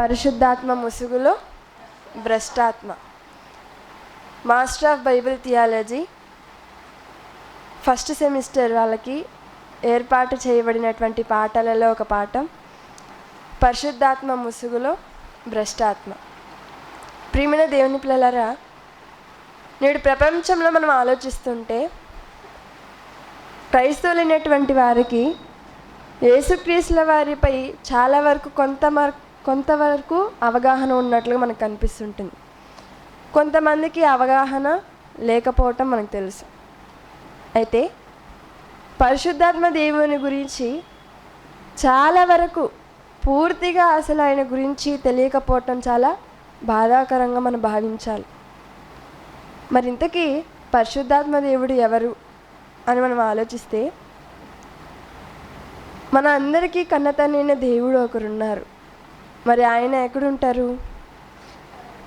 పరిశుద్ధాత్మ ముసుగులో భ్రష్టాత్మ. Master of Bible theology first semester వాళ్ళకి ఏర్పాటు చేయబడినటువంటి పాఠాలలో ఒక పాఠం పరిశుద్ధాత్మ ముసుగులో భ్రష్టాత్మ. ప్రియమైన దేవుని పిల్లలారా, నేడు ప్రపంచంలో మనం ఆలోచిస్తుంటే క్రైస్తవులైనటువంటి వారికి యేసుక్రీస్తుల వారిపై చాలా వరకు కొంతవరకు అవగాహన ఉన్నట్లుగా మనకు కనిపిస్తుంటుంది. కొంతమందికి అవగాహన లేకపోవటం మనకు తెలుసు. అయితే పరిశుద్ధాత్మ దేవుని గురించి చాలా వరకు పూర్తిగా అసలు ఆయన గురించి తెలియకపోవటం చాలా బాధాకరంగా మనం భావించాలి. మరి ఇంతకీ పరిశుద్ధాత్మ దేవుడు ఎవరు అని మనం ఆలోచిస్తే, మన అందరికీ కన్నతనైన దేవుడు ఒకరున్నారు. మరి ఆయన ఎక్కడుంటారు?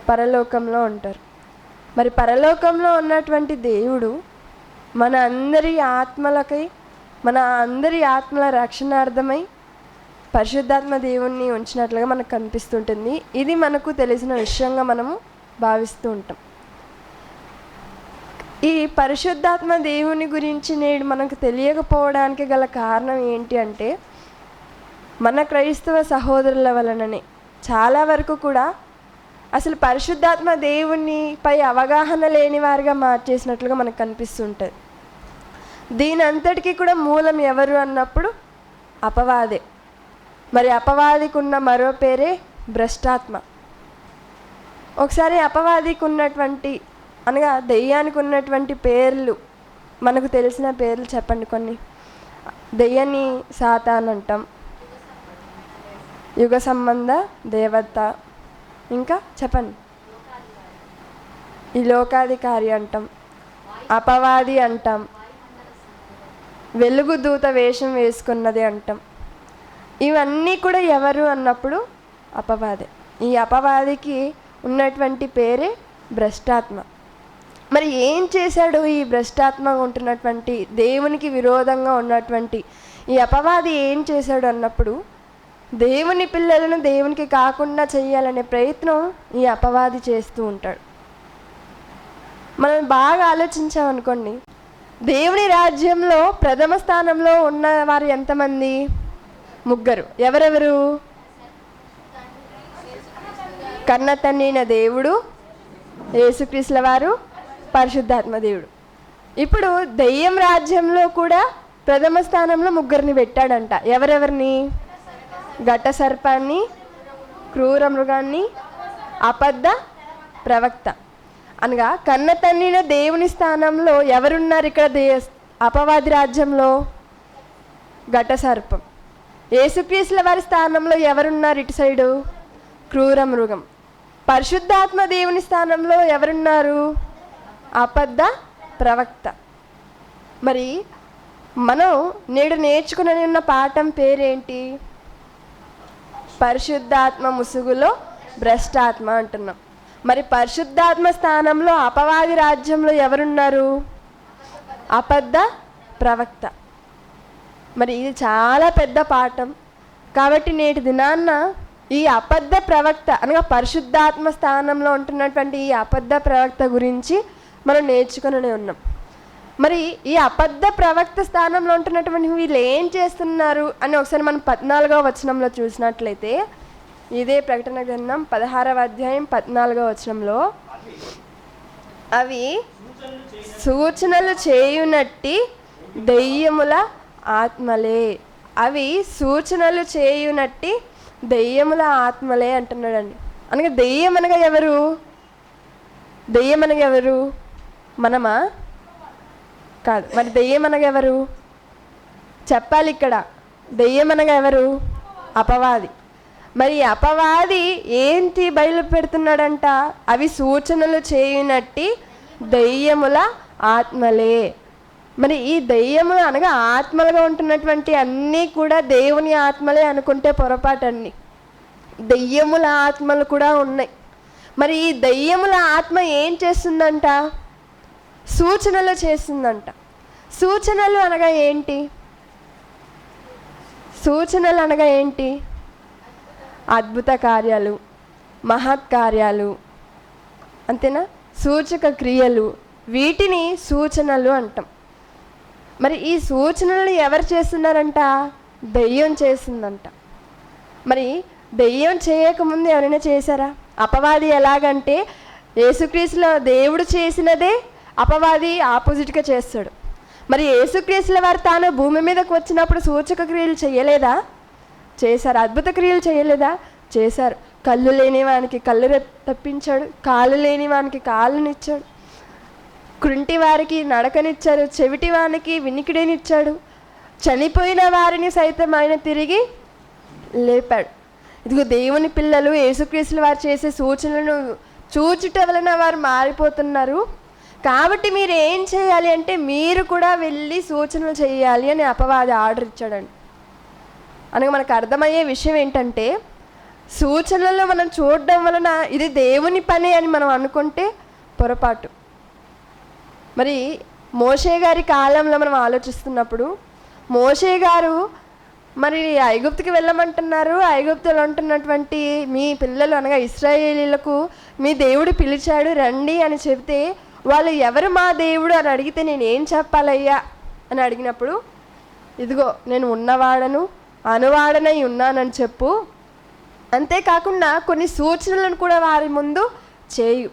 పరలోకంలో ఉంటారు. మరి పరలోకంలో ఉన్నటువంటి దేవుడు మన అందరి ఆత్మల రక్షణార్థమై పరిశుద్ధాత్మ దేవుణ్ణి ఉంచినట్లుగా మనకు కనిపిస్తుంటుంది. ఇది మనకు తెలిసిన విషయంగా మనము భావిస్తూ ఉంటాం. ఈ పరిశుద్ధాత్మ దేవుని గురించి నేడు మనకు తెలియకపోవడానికి గల కారణం ఏంటి అంటే, మన క్రైస్తవ సహోదరుల వలననే చాలా వరకు కూడా అసలు పరిశుద్ధాత్మ దేవునిపై అవగాహన లేని వారిగా మార్చేసినట్లుగా మనకు కనిపిస్తుంటుంది. దీని అంతటికీ కూడా మూలం ఎవరు అన్నప్పుడు అపవాదే. మరి అపవాదికి ఉన్న మరో పేరే భ్రష్టాత్మ. ఒకసారి అపవాదికి ఉన్నటువంటి అనగా దెయ్యానికి ఉన్నటువంటి పేర్లు, మనకు తెలిసిన పేర్లు చెప్పండి కొన్ని. దెయ్యాన్ని సాతాన్ అంటాం, యుగ సంబంధ దేవత, ఇంకా చెప్పండి. ఈ లోకాధికారి అంటాం, అపవాది అంటాం, వెలుగు దూత వేషం వేసుకున్నది అంటాం. ఇవన్నీ కూడా ఎవరు అన్నప్పుడు అపవాదే. ఈ అపవాదికి ఉన్నటువంటి పేరే భ్రష్టాత్మ. మరి ఏం చేశాడు ఈ భ్రష్టాత్మ ఉంటున్నటువంటి దేవునికి విరోధంగా ఉన్నటువంటి ఈ అపవాది ఏం చేశాడు అన్నప్పుడు, దేవుని పిల్లలను దేవునికి కాకుండా చేయాలనే ప్రయత్నం ఈ అపవాది చేస్తూ ఉంటాడు. మనం బాగా ఆలోచించామనుకోండి, దేవుని రాజ్యంలో ప్రథమ స్థానంలో ఉన్న వారు ఎంతమంది? ముగ్గురు. ఎవరెవరు? కన్నతన్నైన దేవుడు, యేసుక్రీస్తుల వారు, పరిశుద్ధాత్మ దేవుడు. ఇప్పుడు దెయ్యం రాజ్యంలో కూడా ప్రథమ స్థానంలో ముగ్గురిని పెట్టాడంట. ఎవరెవరిని? ఘట సర్పాన్ని, క్రూర మృగాన్ని, అబద్ధ ప్రవక్త. అనగా కన్నతన్నైన దేవుని స్థానంలో ఎవరున్నారు ఇక్కడ? అపవాది రాజ్యంలో ఘట సర్పం. యేసుక్రీస్తుల వారి స్థానంలో ఎవరున్నారు ఇటు సైడు? క్రూర మృగం. పరిశుద్ధాత్మ దేవుని స్థానంలో ఎవరున్నారు? అబద్ధ ప్రవక్త. మరి మనం నేడు నేర్చుకుని ఉన్న పాఠం పేరేంటి? పరిశుద్ధాత్మ ముసుగులో భ్రష్టాత్మ అంటున్నాం. మరి పరిశుద్ధాత్మ స్థానంలో అపవాది రాజ్యంలో ఎవరున్నారు? అబద్ధ ప్రవక్త. మరి ఇది చాలా పెద్ద పాఠం. కాబట్టి నేటి దినాన్న ఈ అబద్ధ ప్రవక్త అనగా పరిశుద్ధాత్మ స్థానంలో ఉంటున్నటువంటి ఈ అబద్ధ ప్రవక్త గురించి మనం నేర్చుకునే ఉన్నాం. మరి ఈ అబద్ధ ప్రవక్త స్థానంలో ఉంటున్నటువంటి వీళ్ళు ఏం చేస్తున్నారు అని ఒకసారి మనం 14వ వచనంలో చూసినట్లయితే, ఇదే ప్రకటన గ్రంథం 16వ అధ్యాయం 14వ వచనంలో, అవి సూచనలు చేయునట్టి దెయ్యముల ఆత్మలే. అవి సూచనలు చేయునట్టి దెయ్యముల ఆత్మలే అంటున్నాడండి. అనగా దెయ్యం అనగా ఎవరు? దెయ్యం అనగా ఎవరు? మనమా? కాదు. మరి దెయ్యం అనగా ఎవరు చెప్పాలి ఇక్కడ. దెయ్యం అనగా ఎవరు? అపవాది. మరి అపవాది ఏంటి బయలు పెడుతున్నాడంట? అవి సూచనలు చేయునట్టి దెయ్యముల ఆత్మలే. మరి ఈ దెయ్యములు అనగా ఆత్మలుగా ఉంటున్నటువంటి అన్నీ కూడా దేవుని ఆత్మలే అనుకుంటే పొరపాటండి. దెయ్యముల ఆత్మలు కూడా ఉన్నాయి. మరి ఈ దెయ్యముల ఆత్మ ఏం చేస్తుందంట? సూచనలు చేస్తుందంట. సూచనలు అనగా ఏంటి? సూచనలు అనగా ఏంటి? అద్భుత కార్యాలు, మహత్కార్యాలు, అంతేనా, సూచక క్రియలు, వీటిని సూచనలు అంటాం. మరి ఈ సూచనలు ఎవరు చేస్తున్నారంట? దెయ్యం చేస్తుందంట. మరి దెయ్యం చేయకముందు ఎవరైనా చేశారా? అపవాది ఎలాగంటే యేసుక్రీస్తుల దేవుడు చేసినదే అపవాది ఆపోజిట్గా చేస్తాడు. మరి యేసుక్రీస్తుల వారు తాను భూమి మీదకు వచ్చినప్పుడు సూచక క్రియలు చేయలేదా? చేశారు. అద్భుత క్రియలు చేయలేదా? చేశారు. కళ్ళు లేని వానికి కళ్ళు తప్పించాడు, కాళ్ళు లేని వానికి కాళ్ళనిచ్చాడు, కుంటి వారికి నడకనిచ్చారు, చెవిటి వానికి వినికిడినిచ్చాడు, చనిపోయిన వారిని సైతం ఆయన తిరిగి లేపాడు. ఇదిగో దేవుని పిల్లలు యేసుక్రీస్తుల వారు చేసే సూచనలను చూచుట వలన వారు మారిపోతున్నారు. కాబట్టి మీరు ఏం చేయాలి అంటే మీరు కూడా వెళ్ళి సూచనలు చేయాలి అని అపవాది ఆర్డర్ ఇచ్చాడండి. అనగా మనకు అర్థమయ్యే విషయం ఏంటంటే, సూచనలు మనం చూడడం వలన ఇది దేవుని పని అని మనం అనుకుంటే పొరపాటు. మరి మోషే గారి కాలంలో మనం ఆలోచిస్తున్నప్పుడు, మోషే గారు మరి ఐగుప్తుకి వెళ్ళమంటున్నారు. ఐగుప్తులో ఉంటున్నటువంటి మీ పిల్లలు అనగా ఇశ్రాయేలీలకు మీ దేవుడు పిలిచాడు రండి అని చెబితే, వాళ్ళు ఎవరు మా దేవుడు అని అడిగితే నేను ఏం చెప్పాలయ్యా అని అడిగినప్పుడు, ఇదిగో నేను ఉన్నవాడను అనువాడనై ఉన్నానని చెప్పు, అంతేకాకుండా కొన్ని సూచనలను కూడా వారి ముందు చేయు.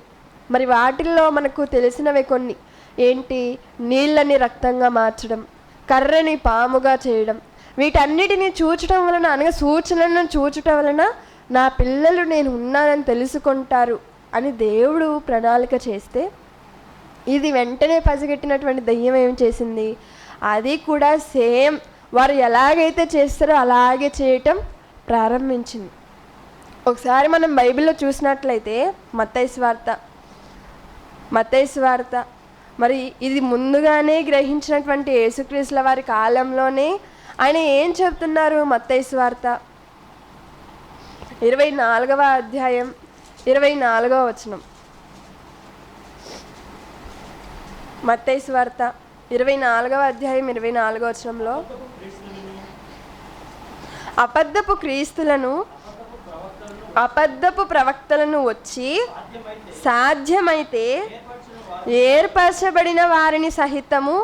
మరి వాటిల్లో మనకు తెలిసినవి కొన్ని ఏంటి? నీళ్ళని రక్తంగా మార్చడం, కర్రని పాముగా చేయడం, వీటన్నిటిని చూచటం వలన అనగా సూచనలను చూచటం వలన నా పిల్లలు నేను ఉన్నానని తెలుసుకుంటారు అని దేవుడు ప్రణాళిక చేస్తే, ఇది వెంటనే పసిగట్టినటువంటి దయ్యం ఏం చేసింది? అది కూడా సేమ్ వారు ఎలాగైతే చేస్తారో అలాగే చేయటం ప్రారంభించింది. ఒకసారి మనం బైబిల్లో చూసినట్లయితే మత్తయి సువార్త మరి ఇది ముందుగానే గ్రహించినటువంటి యేసుక్రీస్తుల వారి కాలంలోనే ఆయన ఏం చెప్తున్నారు? మత్తయి సువార్త 24వ అధ్యాయం 24వ వచనం. మత్తయి సువార్త 24వ అధ్యాయం 24వ వచనంలో, అబద్ధపు క్రీస్తులను అబద్ధపు ప్రవక్తలను వచ్చి సాధ్యమైతే ఏర్పరచబడిన వారిని సహితము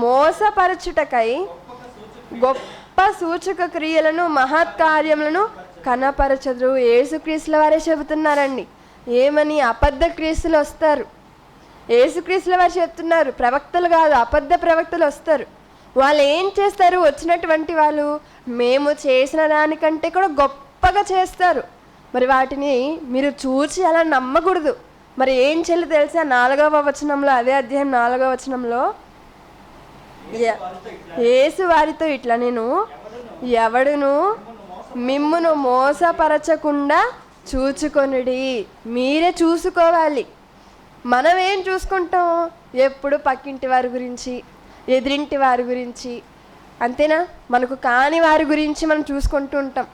మోసపరచుటకై గొప్ప సూచక క్రియలను మహత్కార్యములను కనపరచదు. యేసుక్రీస్తుల వారే చెబుతున్నారండి. ఏమని? అబద్ధ క్రీస్తులు వస్తారు. యేసుక్రీస్తుల వారు చెప్తున్నారు, ప్రవక్తలు కాదు, అబద్ధ ప్రవక్తలు వస్తారు. వాళ్ళు ఏం చేస్తారు? వచ్చినటువంటి వాళ్ళు మేము చేసిన దానికంటే కూడా గొప్పగా చేస్తారు. మరి వాటిని మీరు చూసి అలా నమ్మకూడదు. మరి ఏం చేయాలో తెలుసా? 4వ వచనంలో, అదే అధ్యాయం 4వ వచనంలో యేసు వారితో ఇట్లా, నేను ఎవడును మిమ్మును మోసపరచకుండా చూచుకొనుడి. మీరే చూసుకోవాలి. మనం ఏం చూసుకుంటాం? ఎప్పుడు పక్కింటి వారి గురించి, ఎదిరింటి వారి గురించి, అంతేనా, మనకు కాని వారి గురించి మనం చూసుకుంటూ ఉంటాం.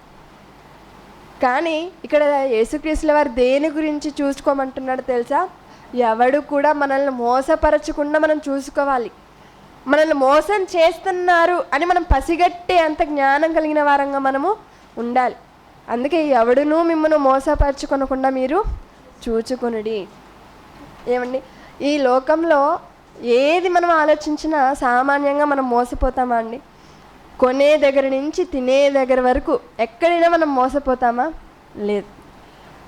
కానీ ఇక్కడ యేసుక్రీస్తుల వారు దేని గురించి చూసుకోమంటున్నాడో తెలుసా? ఎవడు కూడా మనల్ని మోసపరచకుండా మనం చూసుకోవాలి. మనల్ని మోసం చేస్తున్నారు అని మనం పసిగట్టే అంత జ్ఞానం కలిగిన వారంగా మనము ఉండాలి. అందుకే ఎవడునూ మిమ్మల్ని మోసపరచుకొనకుండా మీరు చూచుకొనుడి. ఏమండి, ఈ లోకంలో ఏది మనం ఆలోచించినా సామాన్యంగా మనం మోసపోతామా అండి? కొనే దగ్గర నుంచి తినే దగ్గర వరకు ఎక్కడైనా మనం మోసపోతామా? లేదు.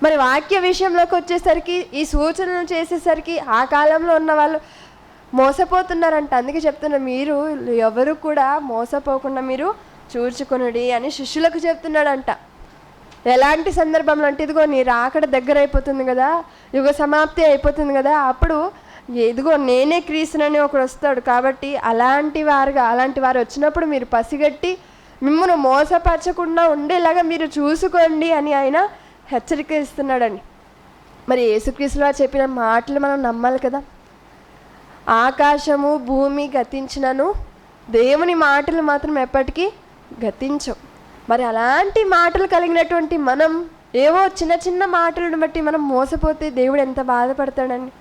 మరి వాక్య విషయంలోకి వచ్చేసరికి, ఈ సూచనలు చేసేసరికి ఆ కాలంలో ఉన్న వాళ్ళు మోసపోతున్నారంట. అందుకే చెప్తున్నా, మీరు ఎవరు కూడా మోసపోకుండా మీరు చూచుకొనుడి అని శిష్యులకు చెప్తున్నాడంట. ఎలాంటి సందర్భంలో అంటే, ఇదిగో నీ రాకడ దగ్గర అయిపోతుంది కదా, యుగ సమాప్తి అయిపోతుంది కదా, అప్పుడు ఇదిగో నేనే క్రీస్తునని ఒకడు వస్తాడు. కాబట్టి అలాంటి వారు వచ్చినప్పుడు మీరు పసిగట్టి మిమ్మల్ని మోసపరచకుండా ఉండేలాగా మీరు చూసుకోండి అని ఆయన హెచ్చరిక ఇస్తున్నాడండి. మరి యేసుక్రీస్తులా చెప్పిన మాటలు మనం నమ్మాలి కదా. ఆకాశము భూమి గతించినను దేవుని మాటలు మాత్రం ఎప్పటికీ గతించవు. మరి అలాంటి మాటలు కలిగినటువంటి మనం ఏవో చిన్న చిన్న మాటలను బట్టి మనం మోసపోతే దేవుడు ఎంత బాధపడతాడండి.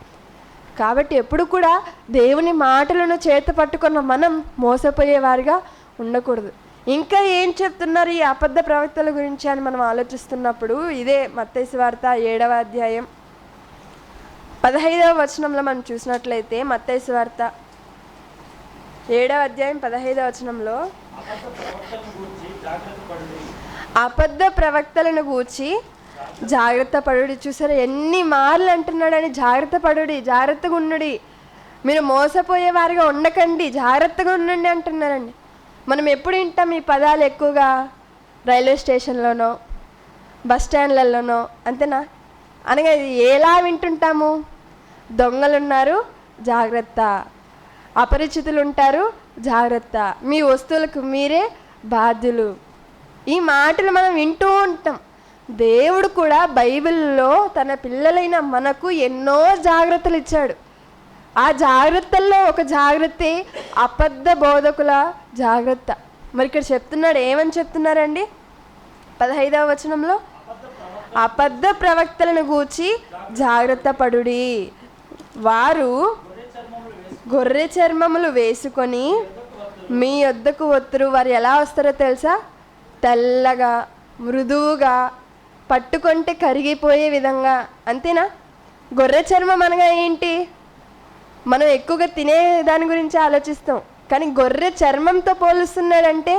కాబట్టి ఎప్పుడు కూడా దేవుని మాటలను చేత పట్టుకున్న మనం మోసపోయేవారిగా ఉండకూడదు. ఇంకా ఏం చెప్తున్నారు ఈ అబద్ధ ప్రవక్తల గురించి అని మనం ఆలోచిస్తున్నప్పుడు ఇదే మత్తయి సువార్త 7వ అధ్యాయం 15వ వచనంలో మనం చూసినట్లయితే మత్తయి సువార్త 7వ అధ్యాయం 15వ వచనంలో అబద్ధ ప్రవక్తలను గూర్చి జాగ్రత్త పడుడి. చూసారా ఎన్ని మార్లు అంటున్నాడని, జాగ్రత్త పడుడి, జాగ్రత్తగా ఉండుడి, మీరు మోసపోయే వారిగా ఉండకండి, జాగ్రత్తగా ఉండండి అంటున్నారండి. మనం ఎప్పుడు వింటాం ఈ పదాలు? ఎక్కువగా రైల్వే స్టేషన్లోనో బస్ స్టాండ్లలోనో, అంతేనా? అనగా ఎలా వింటుంటాము? దొంగలున్నారు జాగ్రత్త, అపరిచితులు ఉంటారు జాగ్రత్త, మీ వస్తువులకు మీరే బాధ్యులు. ఈ మాటలు మనం వింటూ ఉంటాం. దేవుడు కూడా బైబిల్లో తన పిల్లలైన మనకు ఎన్నో జాగ్రత్తలు ఇచ్చాడు. ఆ జాగ్రత్తల్లో ఒక జాగ్రత్తే అబద్ధ బోధకుల జాగ్రత్త. మరి ఇక్కడ చెప్తున్నాడు, ఏమని చెప్తున్నారండి 15వ వచనంలో? అబద్ధ ప్రవక్తలను గూర్చి జాగ్రత్త పడుడి, వారు గొర్రె చర్మములు వేసుకొని మీ వద్దకు వత్తురు. వారు ఎలా వస్తారో తెలుసా? తెల్లగా, మృదువుగా, పట్టుకుంటే కరిగిపోయే విధంగా. అంతేనా? గొర్రె చర్మం అనగా ఏంటి? మనం ఎక్కువగా తినే దాని గురించి ఆలోచిస్తాం, కానీ గొర్రె చర్మంతో పోలుస్తున్నాడంటే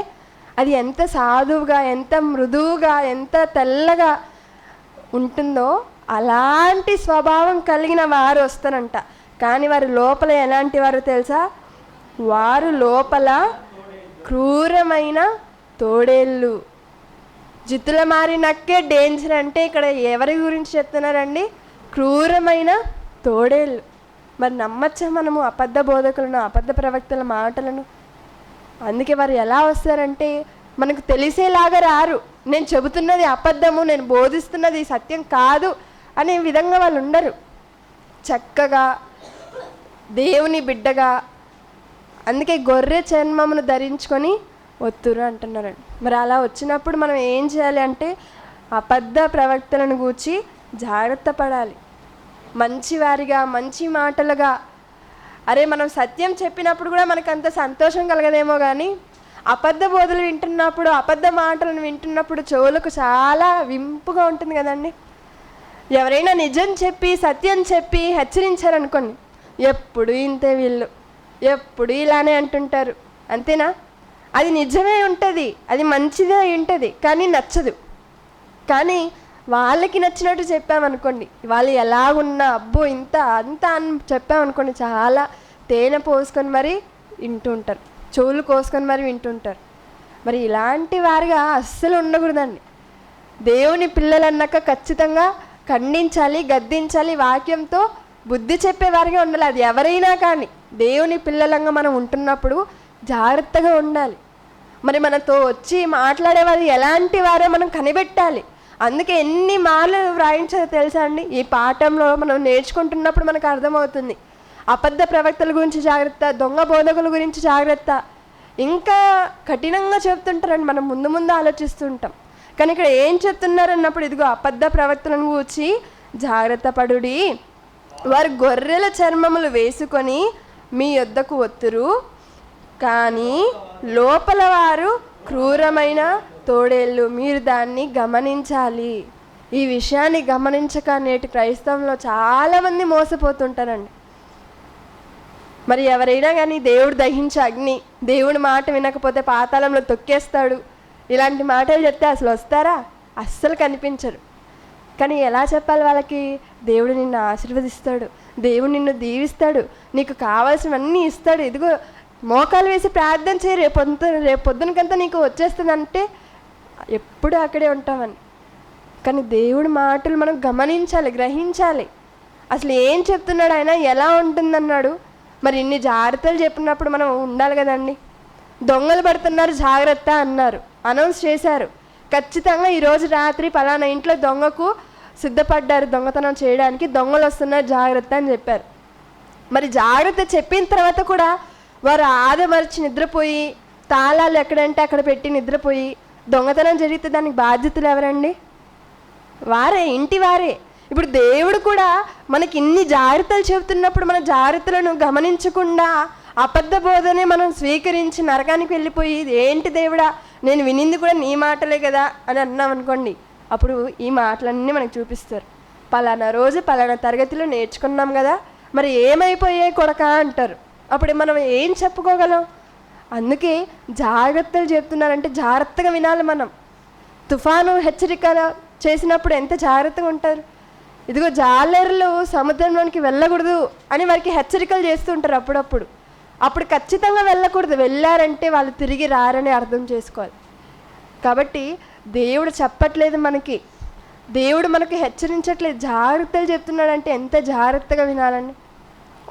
అది ఎంత సాధువుగా, ఎంత మృదువుగా, ఎంత తెల్లగా ఉంటుందో అలాంటి స్వభావం కలిగిన వారు వస్తారంట. కానీ వారు లోపల ఎలాంటి వారు తెలుసా? వారు లోపల క్రూరమైన తోడేళ్ళు. జిత్తుల మారి నక్కే డేంజర్ అంటే ఇక్కడ ఎవరి గురించి చెప్తున్నారండి? క్రూరమైన తోడేళ్ళు. మరి నమ్మచ్చా మనము అబద్ధ బోధకులను, అబద్ధ ప్రవక్తల మాటలను? అందుకే వారు ఎలా వస్తారంటే మనకు తెలిసేలాగా రారు. నేను చెబుతున్నది అబద్ధము, నేను బోధిస్తున్నది సత్యం కాదు అనే విధంగా వాళ్ళు ఉండరు. చక్కగా దేవుని బిడ్డగా, అందుకే గొర్రె చర్మమును ధరించుకొని వత్తురు అంటున్నారండి. మరి అలా వచ్చినప్పుడు మనం ఏం చేయాలి అంటే అబద్ధ ప్రవక్తలను గూర్చి జాగ్రత్త పడాలి. మంచివారిగా, మంచి మాటలుగా. అరే మనం సత్యం చెప్పినప్పుడు కూడా మనకు అంత సంతోషం కలగదేమో, కానీ అబద్ధ బోధలు వింటున్నప్పుడు, అబద్ధ మాటలను వింటున్నప్పుడు చెవులకు చాలా వింపుగా ఉంటుంది కదండి. ఎవరైనా నిజం చెప్పి, సత్యం చెప్పి హెచ్చరించారనుకోండి, ఎప్పుడు ఇంతే, వీళ్ళు ఎప్పుడు ఇలానే అంటుంటారు, అంతేనా? అది నిజమే ఉంటుంది, అది మంచిదే ఉంటుంది, కానీ నచ్చదు. కానీ వాళ్ళకి నచ్చినట్టు చెప్పామనుకోండి, వాళ్ళు ఎలాగున్నా అబ్బో ఇంత అంత అని చెప్పామనుకోండి, చాలా తేనె పోసుకొని మరి వింటుంటారు, చెవులు కోసుకొని మరి వింటుంటారు. మరి ఇలాంటి వారిగా అస్సలు ఉండకూడదండి. దేవుని పిల్లలన్నాక ఖచ్చితంగా ఖండించాలి, గద్దించాలి, వాక్యంతో బుద్ధి చెప్పేవారిగా ఉండాలి. అది ఎవరైనా కానీ దేవుని పిల్లలంగా మనం ఉంటున్నప్పుడు జాగ్రత్తగా ఉండాలి. మరి మనతో వచ్చి మాట్లాడేవారు ఎలాంటి వారో మనం కనిపెట్టాలి. అందుకే ఎన్ని మార్లు వ్రాయించాలో తెలుసా అండి? ఈ పాఠంలో మనం నేర్చుకుంటున్నప్పుడు మనకు అర్థమవుతుంది. అబద్ధ ప్రవక్తల గురించి జాగ్రత్త, దొంగ బోధకుల గురించి జాగ్రత్త, ఇంకా కఠినంగా చెప్తుంటారండి. మనం ముందు ముందు ఆలోచిస్తుంటాం, కానీ ఇక్కడ ఏం చెప్తున్నారు అన్నప్పుడు ఇదిగో అబద్ధ ప్రవక్తలను గూర్చి జాగ్రత్త పడుడి, వారు గొర్రెల చర్మములు వేసుకొని మీ యొద్దకు వత్తురు, కానీ లోపల వారు క్రూరమైన తోడేళ్ళు. మీరు దాన్ని గమనించాలి. ఈ విషయాన్ని గమనించక నేటి క్రైస్తవంలో చాలామంది మోసపోతుంటారండి. మరి ఎవరైనా కానీ దేవుడు దహించే అగ్ని, దేవుడి మాట వినకపోతే పాతాళంలో తొక్కేస్తాడు, ఇలాంటి మాటలు చెప్తే అసలు వస్తారా? అస్సలు కనిపించరు. కానీ ఎలా చెప్పాలి వాళ్ళకి? దేవుడు నిన్ను ఆశీర్వదిస్తాడు, దేవుడు నిన్ను దీవిస్తాడు, నీకు కావాల్సినవన్నీ ఇస్తాడు, ఇదిగో మోకాలు వేసి ప్రార్థన చేయి, రేపు పొద్దునకంతా నీకు వచ్చేస్తుందంటే ఎప్పుడు అక్కడే ఉంటామని. కానీ దేవుడి మాటలు మనం గమనించాలి, గ్రహించాలి. అసలు ఏం చెప్తున్నాడు ఆయన, ఎలా ఉంటుందన్నాడు. మరి ఇన్ని జాగ్రత్తలు చెప్పినప్పుడు మనం ఉండాలి కదండి. దొంగలు పడుతున్నారు జాగ్రత్త అన్నారు, అనౌన్స్ చేశారు. ఖచ్చితంగా ఈరోజు రాత్రి పలానా ఇంట్లో దొంగకు సిద్ధపడ్డారు, దొంగతనం చేయడానికి దొంగలు వస్తున్నారు జాగ్రత్త అని చెప్పారు. మరి జాగ్రత్త చెప్పిన తర్వాత కూడా వారు ఆదమరిచి నిద్రపోయి, తాళాలు ఎక్కడంటే అక్కడ పెట్టి నిద్రపోయి దొంగతనం జరిగితే దానికి బాధ్యతలు ఎవరండి? వారే, ఇంటి వారే. ఇప్పుడు దేవుడు కూడా మనకి ఇన్ని జాగ్రత్తలు చెబుతున్నప్పుడు మన జాగ్రత్తలను గమనించకుండా అబద్ధ బోధనే మనం స్వీకరించి నరకానికి వెళ్ళిపోయి, ఏంటి దేవుడా నేను వినింది కూడా నీ మాటలే కదా అని అన్నాం అనుకోండి, అప్పుడు ఈ మాటలన్నీ మనకు చూపిస్తారు. పలానా రోజు పలానా తరగతిలో నేర్చుకున్నాం కదా, మరి ఏమైపోయాయి కొడక అంటారు. అప్పుడు మనం ఏం చెప్పుకోగలం? అందుకే జాగ్రత్తలు చెప్తున్నారంటే జాగ్రత్తగా వినాలి. మనం తుఫాను హెచ్చరిక చేసినప్పుడు ఎంత జాగ్రత్తగా ఉంటారు. ఇదిగో జాలర్లు సముద్రంలోనికి వెళ్ళకూడదు అని వారికి హెచ్చరికలు చేస్తుంటారు అప్పుడు ఖచ్చితంగా వెళ్ళకూడదు. వెళ్ళారంటే వాళ్ళు తిరిగి రారని అర్థం చేసుకోవాలి. కాబట్టి దేవుడు చెప్పట్లేదు మనకి, దేవుడు మనకి హెచ్చరించట్లేదు, జాగ్రత్తలు చెప్తున్నాడంటే ఎంత జాగ్రత్తగా వినాలండి.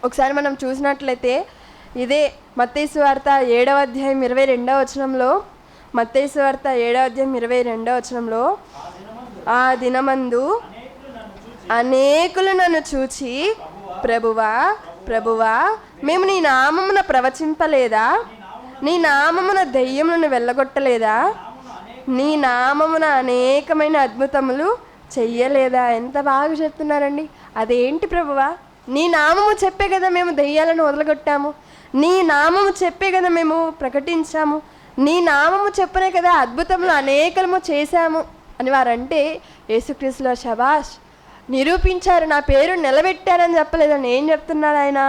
ఒకసారి మనం చూసినట్లయితే ఇదే మత్తయి సువార్త 7వ అధ్యాయం 22వ వచనంలో, మత్తయి సువార్త 7వ అధ్యాయం 22వ వచనంలో, ఆ దినమందు అనేకులు నన్ను చూచి ప్రభువా ప్రభువా మేము నీ నామమున ప్రవచింపలేదా, నీ నామమున దెయ్యములను వెళ్ళగొట్టలేదా, నీ నామమున అనేకమైన అద్భుతములు చెయ్యలేదా? ఎంత బాగా చెప్తున్నారండి. అదేంటి ప్రభువా, నీ నామము చెప్పే కదా మేము దెయ్యాలను వదలగొట్టాము, నీ నామము చెప్పే కదా మేము ప్రకటించాము, నీ నామము చెప్పనే కదా అద్భుతములు అనేకము చేశాము అని వారంటే, యేసుక్రీస్తులో శబాష్ నిరూపించారు, నా పేరు నిలబెట్టారని చెప్పలేదని. ఏం చెప్తున్నాడు ఆయన?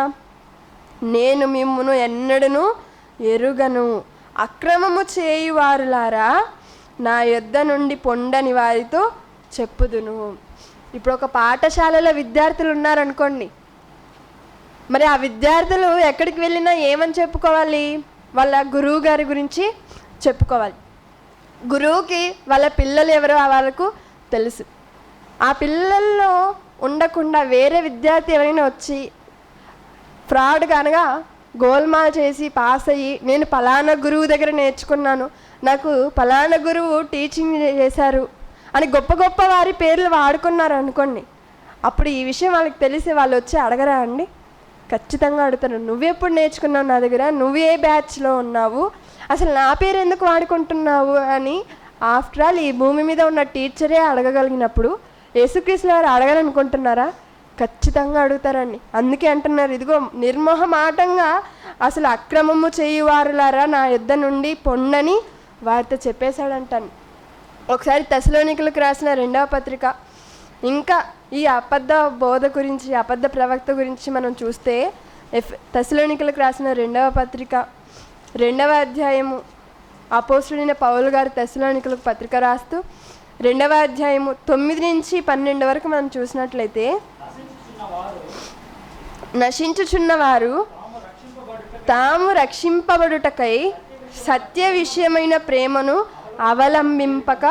నేను మిమ్మును ఎన్నడను ఎరుగను, అక్రమము చేయువారులారా నా యొద్ద నుండి పొండని వారితో చెప్పుదును. ఇప్పుడు ఒక పాఠశాలలో విద్యార్థులు ఉన్నారనుకోండి, మరి ఆ విద్యార్థులు ఎక్కడికి వెళ్ళినా ఏమని చెప్పుకోవాలి? వాళ్ళ గురువు గారి గురించి చెప్పుకోవాలి. గురువుకి వాళ్ళ పిల్లలు ఎవరో వాళ్ళకు తెలుసు. ఆ పిల్లల్లో ఉండకుండా వేరే విద్యార్థి ఎవరైనా వచ్చి ఫ్రాడ్గా అనగా గోల్మాల్ చేసి పాస్ అయ్యి, నేను పలానా గురువు దగ్గర నేర్చుకున్నాను, నాకు పలానా గురువు టీచింగ్ చేశారు అని గొప్ప గొప్ప వారి పేర్లు వాడుకున్నారు అనుకోండి, అప్పుడు ఈ విషయం వాళ్ళకి తెలిసి వాళ్ళు వచ్చి అడగరా అండి? ఖచ్చితంగా అడుగుతారు. నువ్వెప్పుడు నేర్చుకున్నావు నా దగ్గర, నువ్వు ఏ బ్యాచ్లో ఉన్నావు, అసలు నా పేరు ఎందుకు వాడుకుంటున్నావు అని ఆఫ్టర్ ఆల్ ఈ భూమి మీద ఉన్న టీచరే అడగగలిగినప్పుడు యేసుక్రీస్తు వారు అడగాలనుకుంటున్నారా? ఖచ్చితంగా అడుగుతారండి. అందుకే అంటున్నారు, ఇదిగో నిర్మోహమాటంగా అసలు అక్రమము చేయువారులారా నా యొద్ద నుండి పొండని వారితో చెప్పేశాడంటాను. ఒకసారి తెస్సలోనికలకు రాసిన 2వ పత్రిక, ఇంకా ఈ అబద్ధ బోధ గురించి, అబద్ధ ప్రవక్త గురించి మనం చూస్తే, తెస్సలోనికలకు రాసిన 2వ పత్రిక 2వ అధ్యాయము, అపోస్తుడైన పౌలు గారు తెస్సలోనికలకు పత్రిక రాస్తూ 2వ అధ్యాయము 9 నుంచి 12 వరకు మనం చూసినట్లయితే, నశించుచున్నవారు తాము రక్షింపబడుటకై సత్య విషయమైన ప్రేమను అవలంబింపక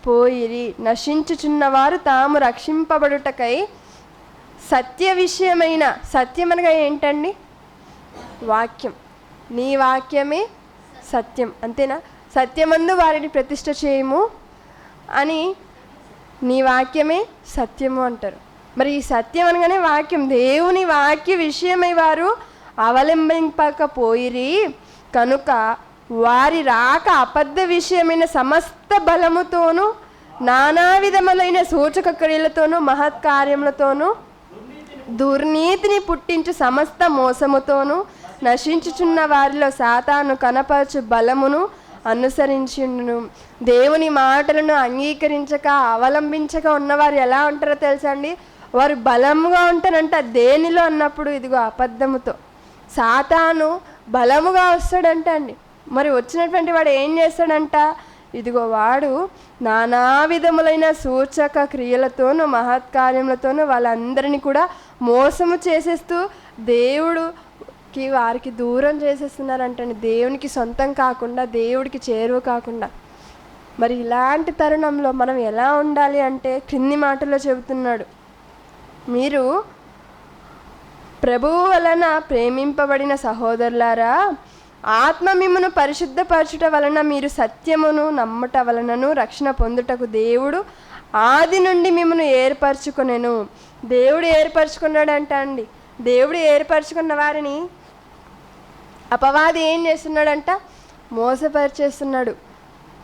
పోయిరి. నశించుచున్నవారు తాము రక్షింపబడుటకై సత్య విషయమైన, సత్యం అనగా ఏంటండి? వాక్యం. నీ వాక్యమే సత్యం, అంతేనా? సత్యమందు వారిని ప్రతిష్ఠ చేయము అని నీ వాక్యమే సత్యము అంటారు. మరి ఈ సత్యం అనగానే వాక్యం, దేవుని వాక్య విషయమై వారు అవలంబింపకపోయిరి కనుక వారి రాక అబద్ధ విషయమైన సమస్త బలముతోనూ నానా విధములైన సూచక క్రియలతోనూ మహత్కార్యములతోనూ దుర్నీతిని పుట్టించు సమస్త మోసముతోనూ నశించుచున్న వారిలో సాతాను కనపరచు బలమును అనుసరించును. దేవుని మాటలను అంగీకరించక అవలంబించక ఉన్నవారు ఎలా ఉంటారో తెలుసా అండి? వారు బలముగా ఉంటారంట. దేనిలో అన్నప్పుడు ఇదిగో అబద్ధముతో. సాతాను బలముగా వస్తాడంట అండి. మరి వచ్చినటువంటి వాడు ఏం చేస్తాడంట? ఇదిగో వాడు నానా విధములైన సూచక క్రియలతోనూ మహత్కార్యములతోనూ వాళ్ళందరినీ కూడా మోసము చేసేస్తూ దేవుడికి వారికి దూరం చేసేస్తున్నారంటండి. దేవునికి సొంతం కాకుండా, దేవుడికి చేరువ కాకుండా. మరి ఇలాంటి తరుణంలో మనం ఎలా ఉండాలి అంటే, క్రింది మాటల్లో చెబుతున్నాడు, మీరు ప్రభువు వలన ప్రేమింపబడిన సహోదరులారా, ఆత్మ మిమ్మును పరిశుద్ధపరచుట వలన మీరు సత్యమును నమ్ముట వలనను రక్షణ పొందుటకు దేవుడు ఆది నుండి మిమ్మును ఏర్పరచుకొనెను. దేవుడు ఏర్పరచుకున్నాడంట అండి. దేవుడు ఏర్పరచుకున్న వారిని అపవాది ఏం చేస్తున్నాడంట? మోసపరిచేస్తున్నాడు.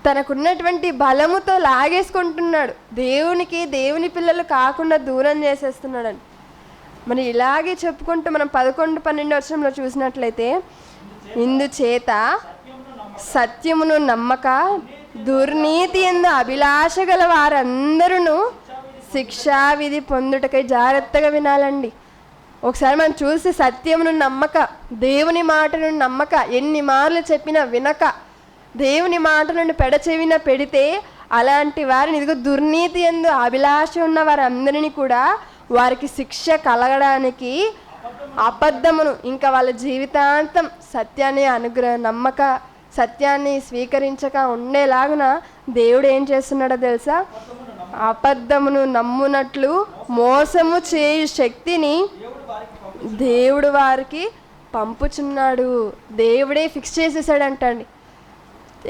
తనకున్నటువంటి బలముతో లాగేసుకుంటున్నాడు. దేవునికి, దేవుని పిల్లలు కాకుండా దూరం చేసేస్తున్నాడు. మరి ఇలాగే చెప్పుకుంటూ మనం 11-12 వచనంలో చూసినట్లయితే, ఇందుచేత సత్యమును నమ్మక దుర్నీతి యందు అభిలాష గల వారందరూ శిక్షా విధి పొందుటకై జాగ్రత్తగా వినాలండి. ఒకసారి మనం చూసి సత్యమును నమ్మక, దేవుని మాటను నమ్మక, ఎన్ని మార్లు చెప్పినా వినక, దేవుని మాటలను పెడచెవిన పెడితే అలాంటి వారిని, ఇదిగో దుర్నీతి యందు అభిలాష ఉన్న వారందరినీ కూడా వారికి శిక్ష కలగడానికి అబద్ధమును, ఇంకా వాళ్ళ జీవితాంతం సత్యాన్ని నమ్మక, సత్యాన్ని స్వీకరించక ఉండేలాగున దేవుడు ఏం చేస్తున్నాడో తెలుసా? అబద్ధమును నమ్మునట్లు మోసము చేయు శక్తిని దేవుడు వారికి పంపుచున్నాడు. దేవుడే ఫిక్స్ చేసేసాడంటండి.